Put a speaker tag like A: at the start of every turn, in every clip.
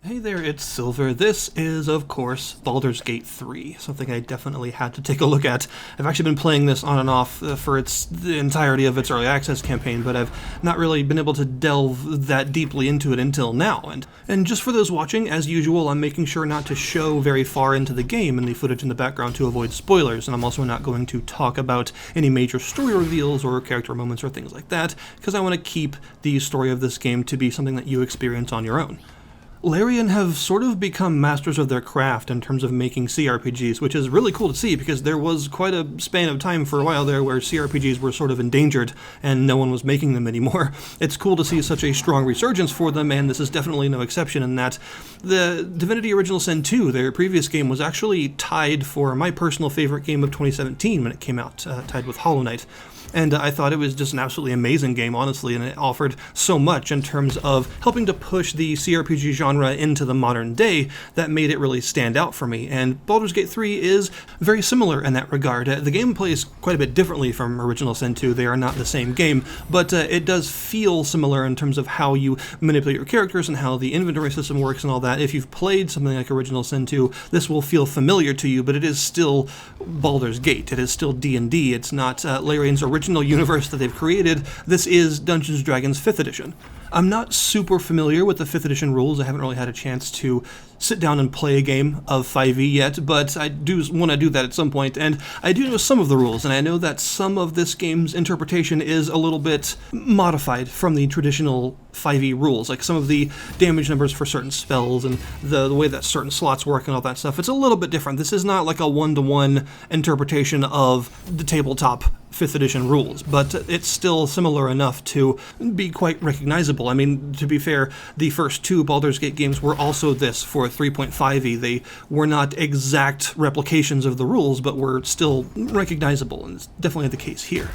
A: Hey there, it's Silver. This is, of course, Baldur's Gate 3, something I definitely had to take a look at. I've actually been playing this on and off for the entirety of its early access campaign, but I've not really been able to delve that deeply into it until now. And just for those watching, as usual, I'm making sure not to show very far into the game in the footage in the background to avoid spoilers, and I'm also not going to talk about any major story reveals or character moments or things like that, because I want to keep the story of this game to be something that you experience on your own. Larian have sort of become masters of their craft in terms of making CRPGs, which is really cool to see because there was quite a span of time for a while there where CRPGs were sort of endangered and no one was making them anymore. It's cool to see such a strong resurgence for them, and this is definitely no exception in that. The Divinity Original Sin 2, their previous game, was actually tied for my personal favorite game of 2017 when it came out, tied with Hollow Knight. And I thought it was just an absolutely amazing game, honestly, and it offered so much in terms of helping to push the CRPG genre into the modern day that made it really stand out for me. And Baldur's Gate 3 is very similar in that regard. The game plays quite a bit differently from Original Sin 2. They are not the same game, but it does feel similar in terms of how you manipulate your characters and how the inventory system works and all that. If you've played something like Original Sin 2, this will feel familiar to you, but it is still Baldur's Gate. It is still D&D. It's not Larian's original universe that they've created. This is Dungeons & Dragons 5th edition. I'm not super familiar with the 5th edition rules. I haven't really had a chance to sit down and play a game of 5e yet, but I do want to do that at some point, and I do know some of the rules, and I know that some of this game's interpretation is a little bit modified from the traditional 5e rules, like some of the damage numbers for certain spells and the way that certain slots work and all that stuff. It's a little bit different. This is not like a one-to-one interpretation of the tabletop 5th edition rules, but it's still similar enough to be quite recognizable. I mean, to be fair, the first two Baldur's Gate games were also this for 3.5e. They were not exact replications of the rules, but were still recognizable, and it's definitely the case here.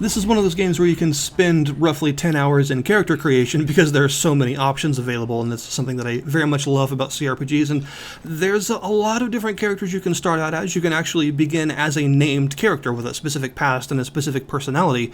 A: This is one of those games where you can spend roughly 10 hours in character creation because there are so many options available, and that's something that I very much love about CRPGs. And there's a lot of different characters you can start out as. You can actually begin as a named character with a specific past and a specific personality.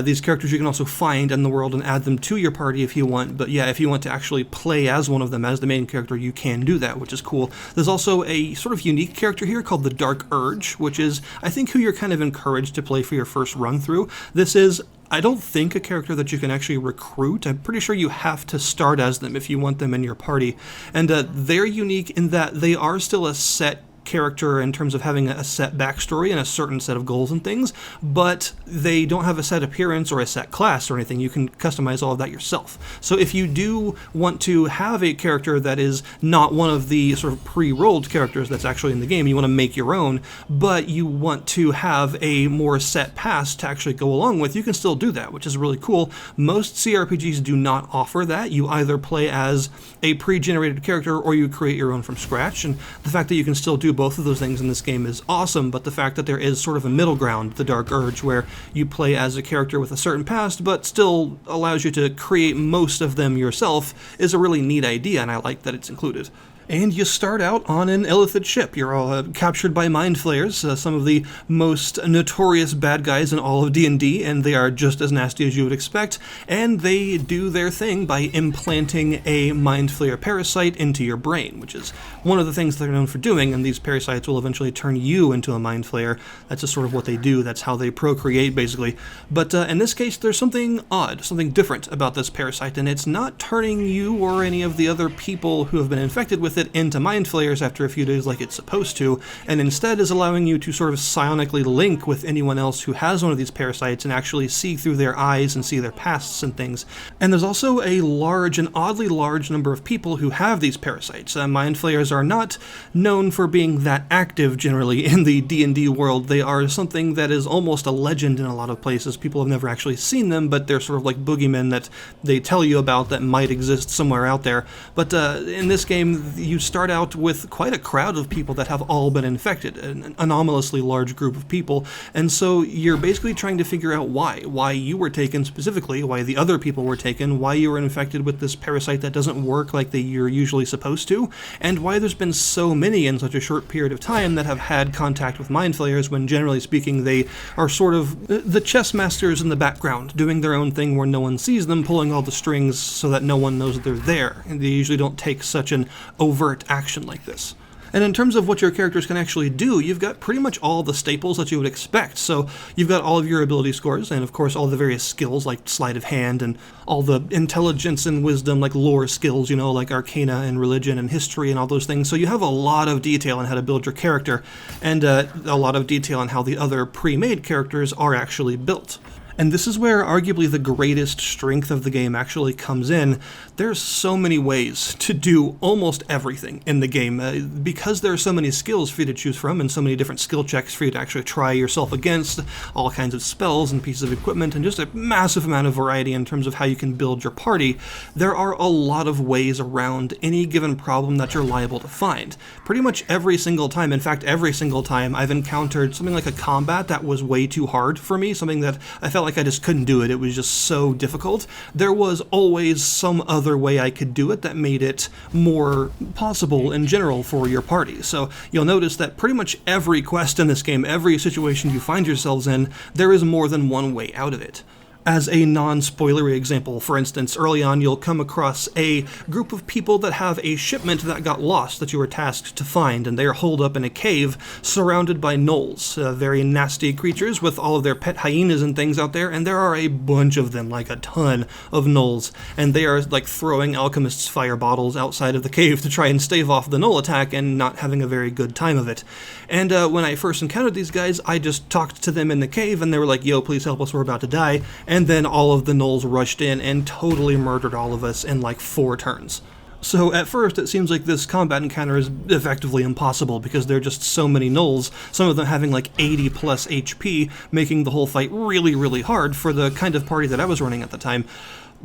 A: These characters you can also find in the world and add them to your party if you want. But yeah, if you want to actually play as one of them, as the main character, you can do that, which is cool. There's also a sort of unique character here called the Dark Urge, which is, I think, who you're kind of encouraged to play for your first run through. This is, I don't think, a character that you can actually recruit. I'm pretty sure you have to start as them if you want them in your party. And they're unique in that they are still a set character in terms of having a set backstory and a certain set of goals and things, but they don't have a set appearance or a set class or anything. You can customize all of that yourself. So if you do want to have a character that is not one of the sort of pre-rolled characters that's actually in the game, you want to make your own, but you want to have a more set past to actually go along with, you can still do that, which is really cool. Most CRPGs do not offer that. You either play as a pre-generated character or you create your own from scratch, and the fact that you can still do both of those things in this game is awesome, but the fact that there is sort of a middle ground, the Dark Urge, where you play as a character with a certain past, but still allows you to create most of them yourself, is a really neat idea, and I like that it's included. And you start out on an Illithid ship. You're all captured by mind flayers, some of the most notorious bad guys in all of D&D, and they are just as nasty as you would expect, and they do their thing by implanting a mind flayer parasite into your brain, which is one of the things they're known for doing, and these parasites will eventually turn you into a mind flayer. That's just sort of what they do. That's how they procreate, basically. But in this case, there's something odd, something different about this parasite, and it's not turning you or any of the other people who have been infected with it into mind flayers after a few days like it's supposed to, and instead is allowing you to sort of psionically link with anyone else who has one of these parasites and actually see through their eyes and see their pasts and things. And there's also a large, an oddly large number of people who have these parasites. Mind flayers are not known for being that active generally in the D&D world. They are something that is almost a legend in a lot of places. People have never actually seen them, but they're sort of like boogeymen that they tell you about that might exist somewhere out there. But in this game, you start out with quite a crowd of people that have all been infected, an anomalously large group of people, and so you're basically trying to figure out why you were taken specifically, why the other people were taken, why you were infected with this parasite that doesn't work like you're usually supposed to, and why there's been so many in such a short period of time that have had contact with mind flayers when, generally speaking, they are sort of the chess masters in the background, doing their own thing where no one sees them, pulling all the strings so that no one knows they're there, and they usually don't take such an overt action like this. And in terms of what your characters can actually do, you've got pretty much all the staples that you would expect. So you've got all of your ability scores, and of course all the various skills like sleight of hand, and all the intelligence and wisdom like lore skills, like arcana and religion and history and all those things. So you have a lot of detail on how to build your character, and a lot of detail on how the other pre-made characters are actually built. And this is where arguably the greatest strength of the game actually comes in. There's so many ways to do almost everything in the game. Because there are so many skills for you to choose from and so many different skill checks for you to actually try yourself against, all kinds of spells and pieces of equipment, and just a massive amount of variety in terms of how you can build your party, there are a lot of ways around any given problem that you're liable to find. Pretty much every single time, in fact every single time, I've encountered something like a combat that was way too hard for me, something that I felt like I just couldn't do it. It was just so difficult. There was always some other way I could do it that made it more possible in general for your party. So you'll notice that pretty much every quest in this game, every situation you find yourselves in, there is more than one way out of it. As a non-spoilery example, for instance, early on you'll come across a group of people that have a shipment that got lost that you were tasked to find, and they are holed up in a cave surrounded by gnolls, very nasty creatures with all of their pet hyenas and things out there, and there are a bunch of them, like a ton of gnolls, and they are like throwing alchemists' fire bottles outside of the cave to try and stave off the gnoll attack and not having a very good time of it. And when I first encountered these guys, I just talked to them in the cave, and they were like, "Yo, please help us, we're about to die." And then all of the gnolls rushed in and totally murdered all of us in like 4 turns. So at first it seems like this combat encounter is effectively impossible because there are just so many gnolls, some of them having like 80 plus HP, making the whole fight really, really hard for the kind of party that I was running at the time.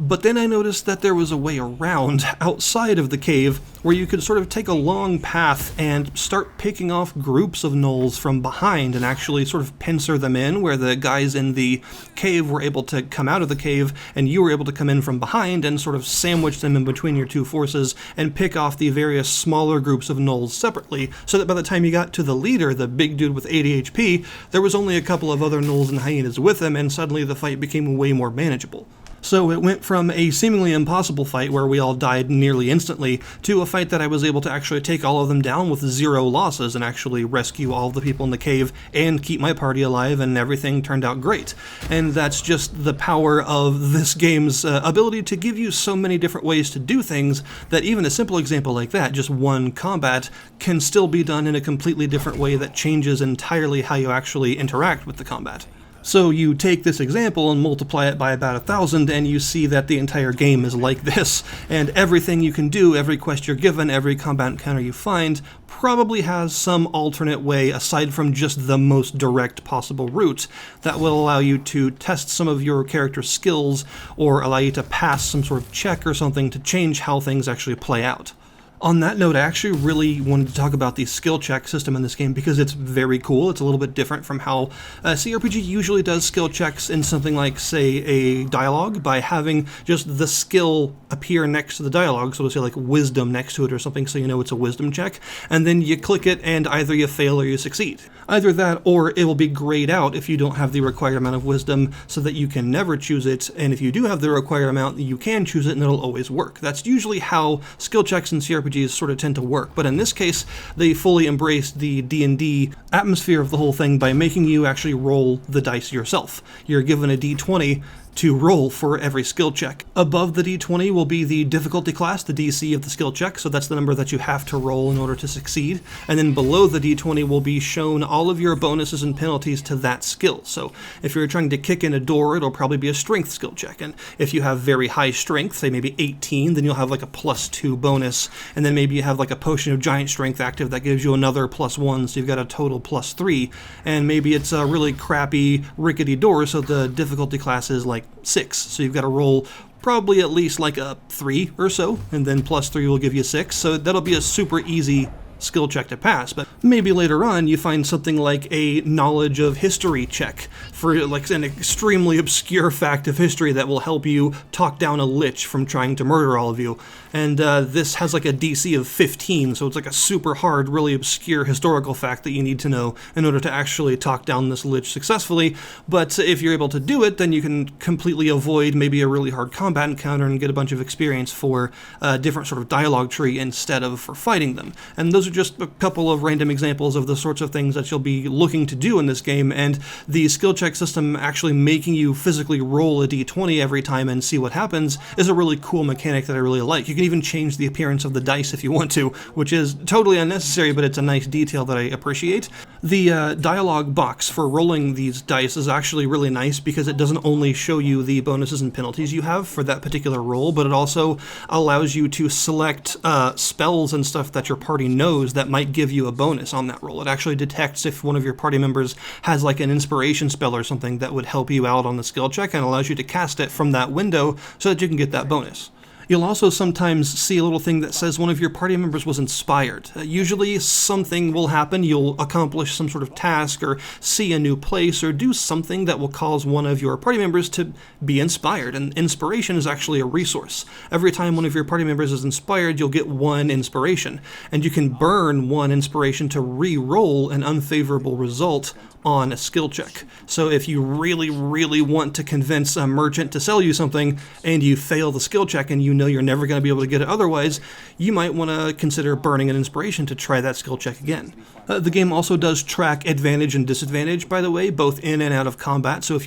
A: But then I noticed that there was a way around outside of the cave where you could sort of take a long path and start picking off groups of gnolls from behind and actually sort of pincer them in, where the guys in the cave were able to come out of the cave and you were able to come in from behind and sort of sandwich them in between your two forces and pick off the various smaller groups of gnolls separately, so that by the time you got to the leader, the big dude with 80 HP, there was only a couple of other gnolls and hyenas with him, and suddenly the fight became way more manageable. So it went from a seemingly impossible fight where we all died nearly instantly to a fight that I was able to actually take all of them down with 0 losses and actually rescue all of the people in the cave and keep my party alive, and everything turned out great. And that's just the power of this game's ability to give you so many different ways to do things that even a simple example like that, just one combat, can still be done in a completely different way that changes entirely how you actually interact with the combat. So you take this example and multiply it by about 1,000, and you see that the entire game is like this, and everything you can do, every quest you're given, every combat encounter you find, probably has some alternate way aside from just the most direct possible route that will allow you to test some of your character's skills or allow you to pass some sort of check or something to change how things actually play out. On that note, I actually really wanted to talk about the skill check system in this game because it's very cool. It's a little bit different from how CRPG usually does skill checks in something like, say, a dialogue, by having just the skill appear next to the dialogue, so to say like wisdom next to it or something, so you know it's a wisdom check, and then you click it and either you fail or you succeed. Either that, or it will be grayed out if you don't have the required amount of wisdom so that you can never choose it, and if you do have the required amount, you can choose it and it'll always work. That's usually how skill checks in CRPGs sort of tend to work, but in this case, they fully embraced the D&D atmosphere of the whole thing by making you actually roll the dice yourself. You're given a D20 to roll for every skill check. Above the d20 will be the difficulty class, the DC of the skill check, so that's the number that you have to roll in order to succeed. And then below the d20 will be shown all of your bonuses and penalties to that skill. So if you're trying to kick in a door, it'll probably be a strength skill check. And if you have very high strength, say maybe 18, then you'll have like a +2 bonus. And then maybe you have like a potion of giant strength active that gives you another +1, so you've got a total +3. And maybe it's a really crappy rickety door, so the difficulty class is like 6, so you've got to roll probably at least like a 3 or so, and then plus 3 will give you 6, so that'll be a super easy skill check to pass. But maybe later on you find something like a knowledge of history check for like an extremely obscure fact of history that will help you talk down a lich from trying to murder all of you. And this has like a DC of 15, so it's like a super hard, really obscure historical fact that you need to know in order to actually talk down this lich successfully. But if you're able to do it, then you can completely avoid maybe a really hard combat encounter and get a bunch of experience for a different sort of dialogue tree instead of for fighting them. And those are just a couple of random examples of the sorts of things that you'll be looking to do in this game, and the skill check system actually making you physically roll a d20 every time and see what happens is a really cool mechanic that I really like. You can even change the appearance of the dice if you want to, which is totally unnecessary, but it's a nice detail that I appreciate. The dialogue box for rolling these dice is actually really nice because it doesn't only show you the bonuses and penalties you have for that particular roll, but it also allows you to select spells and stuff that your party knows that might give you a bonus on that roll. It actually detects if one of your party members has like an inspiration spell or something that would help you out on the skill check, and allows you to cast it from that window so that you can get that bonus. You'll also sometimes see a little thing that says one of your party members was inspired. Usually something will happen, you'll accomplish some sort of task or see a new place or do something that will cause one of your party members to be inspired, and inspiration is actually a resource. Every time one of your party members is inspired, you'll get 1 inspiration, and you can burn 1 inspiration to re-roll an unfavorable result on a skill check. So if you really, really want to convince a merchant to sell you something and you fail the skill check and you know you're never going to be able to get it otherwise, you might want to consider burning an inspiration to try that skill check again. The game also does track advantage and disadvantage, by the way, both in and out of combat. So if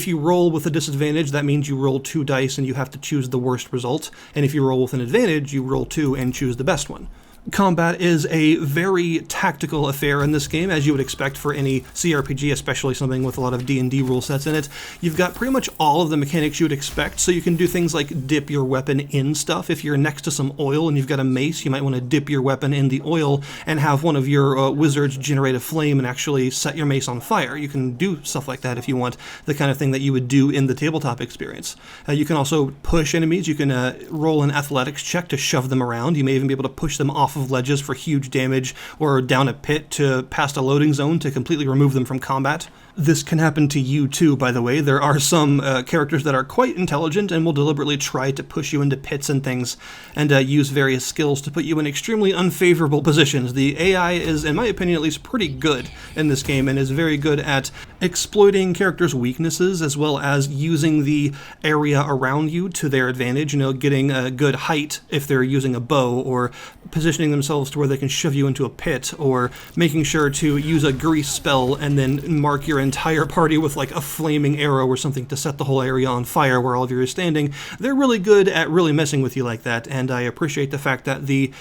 A: you roll with a disadvantage, that means you roll 2 dice and you have to choose the worst result. And if you roll with an advantage, you roll 2 and choose the best one. Combat is a very tactical affair in this game, as you would expect for any CRPG, especially something with a lot of D&D rule sets in it. You've got pretty much all of the mechanics you would expect, so you can do things like dip your weapon in stuff. If you're next to some oil and you've got a mace, you might want to dip your weapon in the oil and have one of your wizards generate a flame and actually set your mace on fire. You can do stuff like that if you want, the kind of thing that you would do in the tabletop experience. You can also push enemies. You can roll an athletics check to shove them around. You may even be able to push them off of ledges for huge damage, or down a pit to past a loading zone to completely remove them from combat. This can happen to you too, by the way. There are some characters that are quite intelligent and will deliberately try to push you into pits and things, and use various skills to put you in extremely unfavorable positions. The AI is, in my opinion at least, pretty good in this game, and is very good at exploiting characters' weaknesses, as well as using the area around you to their advantage, getting a good height if they're using a bow, or positioning themselves to where they can shove you into a pit, or making sure to use a grease spell and then mark your entire party with like a flaming arrow or something to set the whole area on fire where all of you are standing. They're really good at really messing with you like that, and I appreciate the fact that the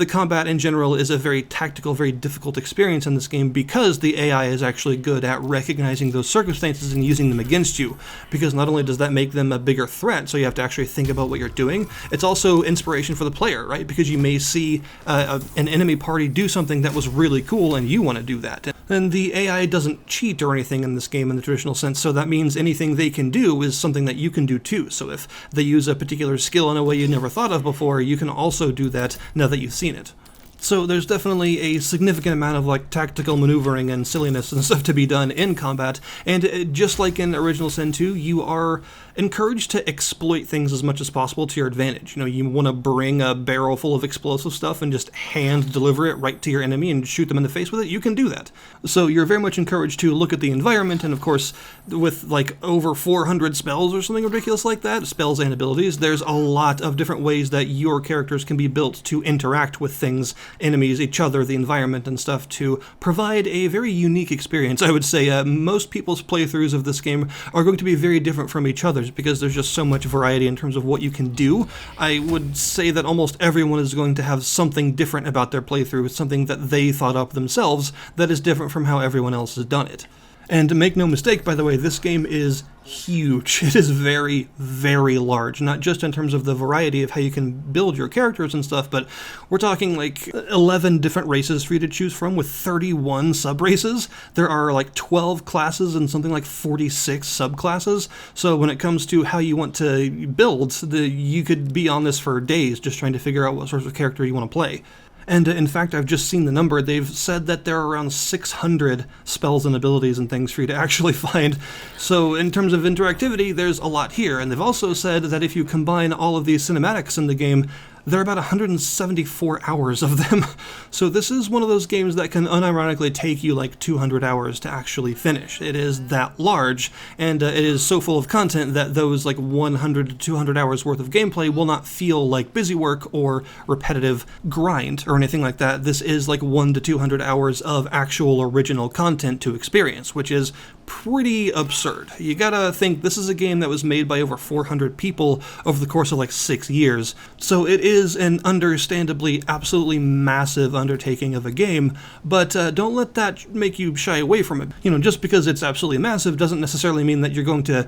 A: combat in general is a very tactical, very difficult experience in this game, because the AI is actually good at recognizing those circumstances and using them against you, because not only does that make them a bigger threat, so you have to actually think about what you're doing, it's also inspiration for the player, right? Because you may see an enemy party do something that was really cool and you want to do that. And the AI doesn't cheat or anything in this game in the traditional sense, so that means anything they can do is something that you can do too. So if they use a particular skill in a way you never thought of before, you can also do that now that you've seen it. So there's definitely a significant amount of like tactical maneuvering and silliness and stuff to be done in combat, and just like in Original Sin 2, you are encouraged to exploit things as much as possible to your advantage. You want to bring a barrel full of explosive stuff and just hand deliver it right to your enemy and shoot them in the face with it. You can do that. So you're very much encouraged to look at the environment, and of course, with like over 400 spells or something ridiculous like that, spells and abilities, there's a lot of different ways that your characters can be built to interact with things, enemies, each other, the environment and stuff, to provide a very unique experience. I would say most people's playthroughs of this game are going to be very different from each other's, because there's just so much variety in terms of what you can do. I would say that almost everyone is going to have something different about their playthrough, something that they thought up themselves that is different from how everyone else has done it. And make no mistake, by the way, this game is huge. It is very, very large, not just in terms of the variety of how you can build your characters and stuff, but we're talking like 11 different races for you to choose from with 31 sub-races. There are like 12 classes and something like 46 subclasses. So when it comes to how you want to build, you could be on this for days just trying to figure out what sorts of character you want to play. And in fact, I've just seen the number. They've said that there are around 600 spells and abilities and things for you to actually find. So in terms of interactivity, there's a lot here. And they've also said that if you combine all of these cinematics in the game, there are about 174 hours of them. So this is one of those games that can unironically take you like 200 hours to actually finish. It is that large, and it is so full of content that those like 100 to 200 hours worth of gameplay will not feel like busy work or repetitive grind or anything like that. This is like 100 to 200 hours of actual original content to experience, which is pretty absurd. You gotta think this is a game that was made by over 400 people over the course of like 6 years. So it is an understandably absolutely massive undertaking of a game, but don't let that make you shy away from it. You know, just because it's absolutely massive doesn't necessarily mean that you're going to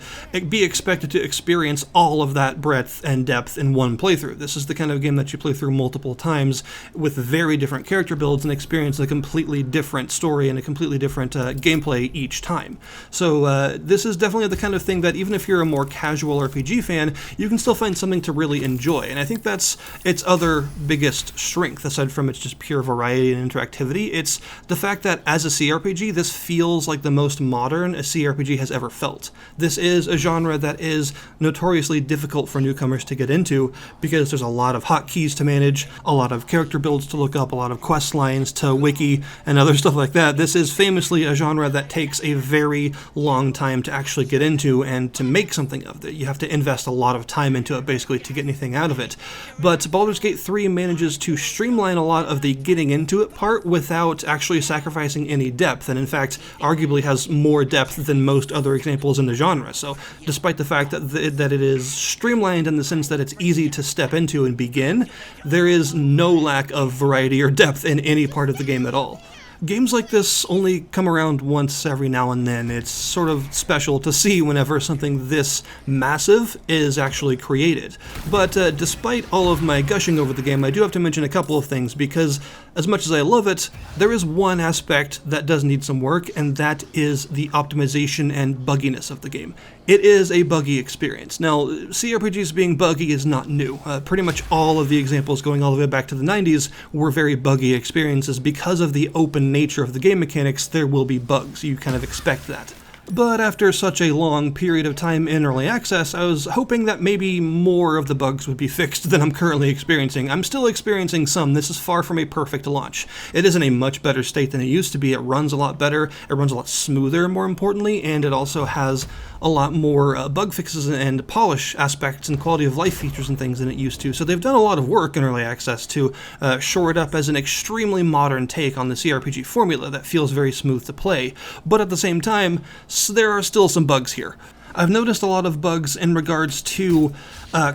A: be expected to experience all of that breadth and depth in one playthrough. This is the kind of game that you play through multiple times with very different character builds and experience a completely different story and a completely different gameplay each time. So this is definitely the kind of thing that even if you're a more casual RPG fan, you can still find something to really enjoy. And I think that's its other biggest strength, aside from its just pure variety and interactivity. It's the fact that as a CRPG, this feels like the most modern a CRPG has ever felt. This is a genre that is notoriously difficult for newcomers to get into because there's a lot of hotkeys to manage, a lot of character builds to look up, a lot of quest lines to wiki, and other stuff like that. This is famously a genre that takes a very long time to actually get into and to make something of it. You have to invest a lot of time into it basically to get anything out of it. But Baldur's Gate 3 manages to streamline a lot of the getting into it part without actually sacrificing any depth, and in fact arguably has more depth than most other examples in the genre. So despite the fact that it is streamlined in the sense that it's easy to step into and begin, there is no lack of variety or depth in any part of the game at all. Games like this only come around once every now and then. It's sort of special to see whenever something this massive is actually created. But despite all of my gushing over the game, I do have to mention a couple of things, because as much as I love it, there is one aspect that does need some work, and that is the optimization and bugginess of the game. It is a buggy experience. Now, CRPGs being buggy is not new. Pretty much all of the examples going all the way back to the 90s were very buggy experiences. Because of the open nature of the game mechanics, there will be bugs. You kind of expect that. But after such a long period of time in early access, I was hoping that maybe more of the bugs would be fixed than I'm currently experiencing. I'm still experiencing some. This is far from a perfect launch. It is in a much better state than it used to be. It runs a lot better, it runs a lot smoother, more importantly, and it also has a lot more bug fixes and polish aspects and quality of life features and things than it used to. So they've done a lot of work in early access to shore it up as an extremely modern take on the CRPG formula that feels very smooth to play. But at the same time, there are still some bugs here. I've noticed a lot of bugs in regards to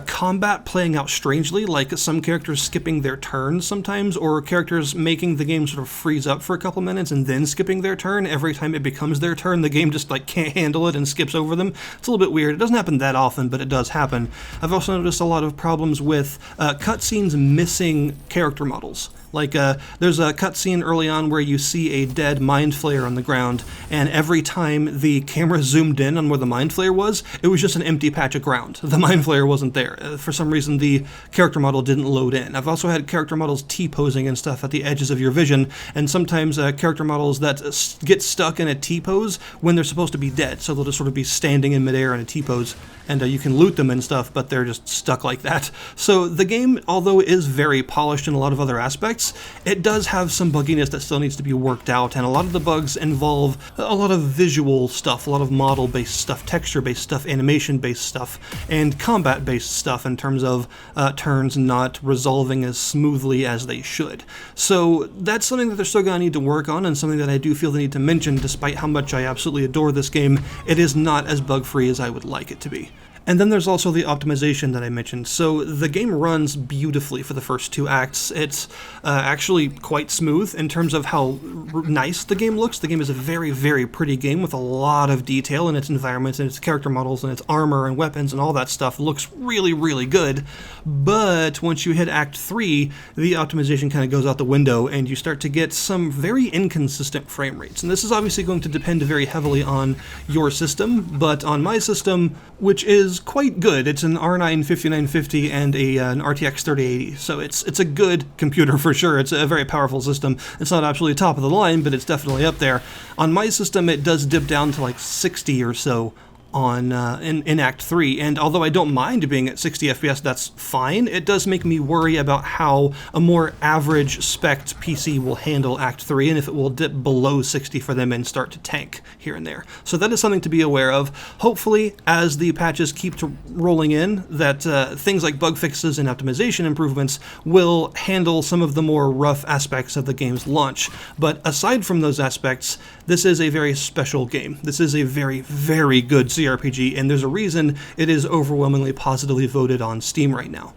A: combat playing out strangely, like some characters skipping their turns sometimes, or characters making the game sort of freeze up for a couple minutes and then skipping their turn. Every time it becomes their turn, the game just like can't handle it and skips over them. It's a little bit weird. It doesn't happen that often, but it does happen. I've also noticed a lot of problems with cutscenes missing character models. Like, there's a cutscene early on where you see a dead Mind Flayer on the ground, and every time the camera zoomed in on where the Mind Flayer was, it was just an empty patch of ground. The Mind Flayer wasn't there. For some reason, the character model didn't load in. I've also had character models T-posing and stuff at the edges of your vision, and sometimes character models that get stuck in a T-pose when they're supposed to be dead, so they'll just sort of be standing in midair in a T-pose, and you can loot them and stuff, but they're just stuck like that. So the game, although it is very polished in a lot of other aspects, it does have some bugginess that still needs to be worked out, and a lot of the bugs involve a lot of visual stuff, a lot of model-based stuff, texture-based stuff, animation-based stuff, and combat-based stuff in terms of turns not resolving as smoothly as they should. So that's something that they're still going to need to work on, and something that I do feel the need to mention. Despite how much I absolutely adore this game, it is not as bug-free as I would like it to be. And then there's also the optimization that I mentioned. So the game runs beautifully for the first 2 acts. It's actually quite smooth in terms of how nice the game looks. The game is a very, very pretty game with a lot of detail in its environments and its character models and its armor and weapons and all that stuff. Looks really, really good. But once you hit Act 3, the optimization kind of goes out the window and you start to get some very inconsistent frame rates. And this is obviously going to depend very heavily on your system, but on my system, which is quite good. It's an R9 5950 and an RTX 3080, so it's a good computer for sure. It's a very powerful system. It's not absolutely top of the line, but it's definitely up there. On my system, it does dip down to like 60 or so on in Act 3, and although I don't mind being at 60 FPS, that's fine, it does make me worry about how a more average spec'd PC will handle Act 3, and if it will dip below 60 for them and start to tank here and there. So that is something to be aware of. Hopefully, as the patches keep rolling in, that things like bug fixes and optimization improvements will handle some of the more rough aspects of the game's launch. But aside from those aspects, this is a very special game. This is a very, very good CRPG, and there's a reason it is overwhelmingly positively voted on Steam right now.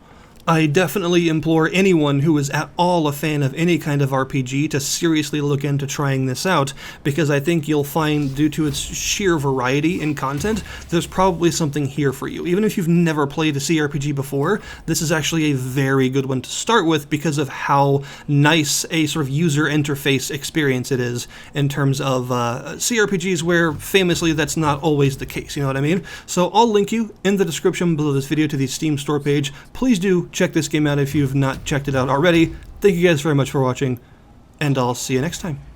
A: I definitely implore anyone who is at all a fan of any kind of RPG to seriously look into trying this out, because I think you'll find, due to its sheer variety in content, there's probably something here for you. Even if you've never played a CRPG before, this is actually a very good one to start with because of how nice a sort of user interface experience it is in terms of CRPGs where famously that's not always the case, you know what I mean? So I'll link you in the description below this video to the Steam store page. Please do check this game out if you've not checked it out already. Thank you guys very much for watching, and I'll see you next time.